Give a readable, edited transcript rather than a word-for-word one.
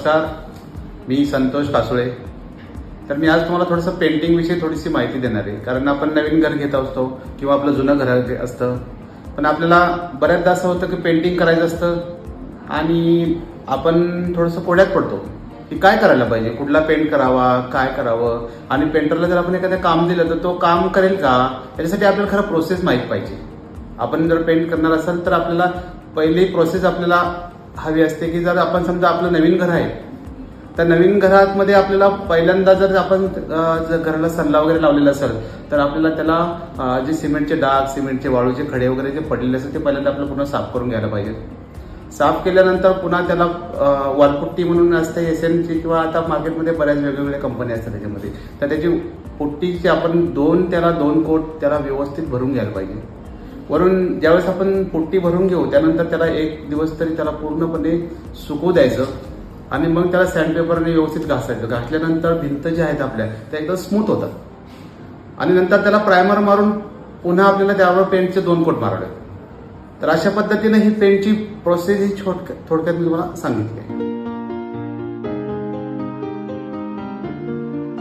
नमस्कार, मी संतोष कासुळे. तर मी आज तुम्हाला थोडंसं पेंटिंग विषयी थोडीशी माहिती देणार आहे. कारण आपण नवीन घर घेत असतो किंवा आपलं जुनं घर असतं, पण आपल्याला बऱ्याचदा असं होतं की पेंटिंग करायचं असतं आणि आपण थोडंसं कोड्यात पडतो की काय करायला पाहिजे, कुठला पेंट करावा, काय करावं. आणि पेंटरला जर आपण एखादं काम दिलं तर तो काम करेल का, त्याच्यासाठी आपल्याला खरं प्रोसेस माहीत पाहिजे. आपण जर पेंट करणार असाल तर आपल्याला पहिली प्रोसेस आपल्याला हवी असते की जर आपण समजा आपलं नवीन घर आहे तर नवीन घरामध्ये आपल्याला पहिल्यांदा जर आपण घराला सल्ला वगैरे लावलेला असेल तर आपल्याला त्याला जे सिमेंटचे डाग, सिमेंटचे वाळूचे खडे वगैरे जे पडलेले असतात ते पहिल्यांदा आपल्याला पुन्हा साफ करून घ्यायला पाहिजे. साफ केल्यानंतर पुन्हा त्याला वॉलपुट्टी म्हणून असते एसएनची किंवा आता मार्केटमध्ये बऱ्याच वेगवेगळ्या कंपन्या असतात त्याच्यामध्ये, तर त्याची पुट्टीची आपण त्याला दोन कोट त्याला व्यवस्थित भरून घ्यायला पाहिजे. वरून ज्यावेळेस आपण पुट्टी भरून घेऊ त्यानंतर त्याला एक दिवस तरी त्याला पूर्णपणे सुकू द्यायचं आणि मग त्याला सँडपेपरने व्यवस्थित घासायचं. घासल्यानंतर भिंत ज्या आहेत आपल्या त्या एकदम स्मूथ होतात आणि नंतर त्याला प्रायमर मारून पुन्हा आपल्याला त्यावर पेंटचे 2 कोट मारावे. तर अशा पद्धतीने ही पेंटची प्रोसेस ही थोडक्यात मी तुम्हाला सांगितली आहे.